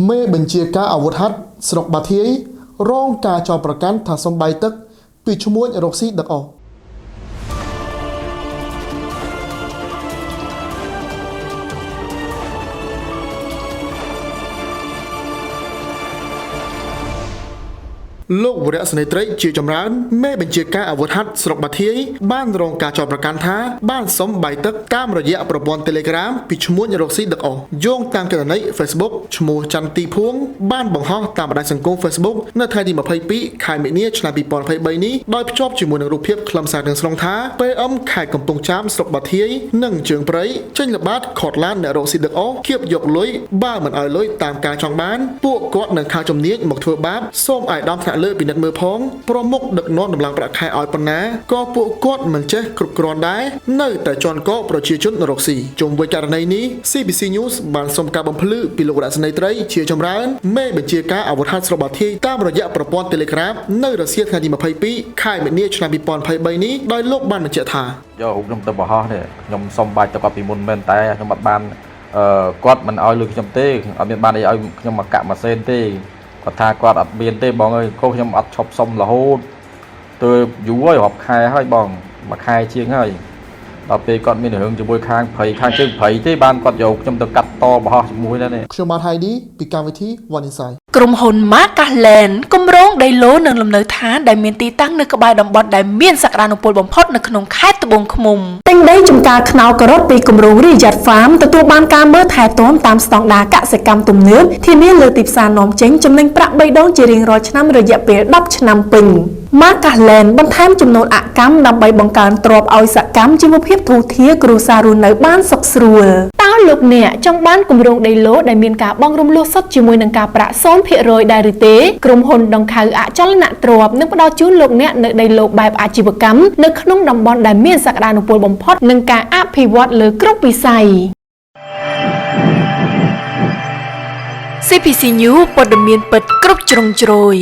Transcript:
មេបញ្ជាការអាវុធហត្ថស្រុកបាធាយរងការចោទប្រកាន់ថាសំបីទឹកពីឈ្មួញរកស៊ីដឹកអស់លោកវរៈស្នេហ៍ត្រីជាចម្រើនមេបញ្ជាការអាវុធហត្ថស្រុកបាធាយបានរងការចោទប្រកាន់ថាបានសុំបាយទឹកតាមរយៈប្រព័ន្ធ Telegram ពីឈ្មោះរកស៊ីដឹកអស់យោងតាមគណនី Facebook ឈ្មោះច័ន្ទទីភួងបានបង្ហោះតាមបណ្ដាញសង្គម Facebook នៅថ្ងៃទី22ខែមិនិនាឆ្នាំ2023នេះដោយភ្ជាប់ជាមួយនឹងរូបភាពខ្លឹមសារទាំងស្រុងថា PM ខេត្តកំពង់ចាមស្រុកបាធាយនិងជើងព្រៃចេញល្បាតខតឡានអ្នករកស៊ីដឹកអស់គៀបយកលុយបើមិនឲ្យលុយតាមការចង់បានពួកគាត់នឹងខៅជំនាញមកធ្វើបាបសូមឲ្យដំថ្នាក់លើពិនិត្យមើលផងប្រមុខដឹកនាំតម្លឹងប្រាក់ខែឲ្យប៉ុណ្ណាក៏ពួកគាត់មិនចេះគ្រប់គ្រាន់ដែរនៅតែជន់កោប្រជាជនរកស៊ីជុំវិញករណីនេះ CBC News បានសុំការបំភ្លឺពីលោកវរៈស្នេហ៍ត្រីជាចម្រើនមេបញ្ជាការអាវុធហត្ថស្រុកបាធាយតាមរយៈប្រព័ន្ធ Telegram នៅរសៀលថ្ងៃទី22ខែមិនិនាឆ្នាំ2023នេះដោយលោកបានបញ្ជាក់ថាយកខ្ញុំទៅបោះនេះខ្ញុំសុំបាច់ទៅគាត់ពីមុនមែនតែខ្ញុំអត់បានគាត់មិនឲ្យលុយខ្ញុំទេអត់មានបានអីឲ្យខ្ញុំមកកាក់ម៉ាស៊ីនទេគាត់ថាគាត់អត់មានទេបងអើយកូនខ្ញុំអត់ឈប់សុំរហូតទៅយូរហើយរាប់ខែហើយបងមួយខែជាងហើយដល់ពេលគាត់មានរឿងជាមួយខាងព្រៃខាងជើងព្រៃទេបានគាត់យកខ្ញុំទៅកាត់តបោះជាមួយនេះខ្ញុំបានហើយនេះពីកម្មវិធី One Insight ក្រុមហ៊ុន Markland គម្រោងដីឡូនិងលំនៅឋានដែលមានទីតាំងនៅក្បែរតំបន់ដែលមានសក្តានុពលបំផុតនៅក្នុងខេត្តត្បូងឃ្មុំទិញដីចំការខ្នោការ៉ុតពីគម្រោង Riyadh Farm ទទួលបានការមើលថែទាំតាមស្តង់ដារកសិកម្មទំនើបធានាលើទីផ្សារនាំចេញចំណេញប្រាក់3ដងជារៀងរាល់ឆ្នាំរយៈពេល10ឆ្នាំពេញMarkland បន្ថែមចំនួនអកម្មដើម្បីបង្កើនទ្រព្យឲ្យសកម្មជីវភាពធូរធារគ្រួសាររស់នៅបានសុខស្រួលតើលោកអ្នកចង់បានគម្រោងដីឡូដែលមានការបង់រំលោះសុទ្ធជាមួយនឹងការប្រាក់ 0% ដែរឬទេក្រុមហ៊ុនដង្ខៅអចលនទ្រព្យនឹងផ្ដល់ជូនលោកអ្នកនៅដីឡូបែបអាជីវកម្មនៅក្នុងតំបន់ដែលមានសក្តានុពលបំផុតនិងការអភិវឌ្ឍលើគ្រប់វិស័យ CPC News ព័ត៌មានពិតគ្រប់ជ្រុងជ្រោយ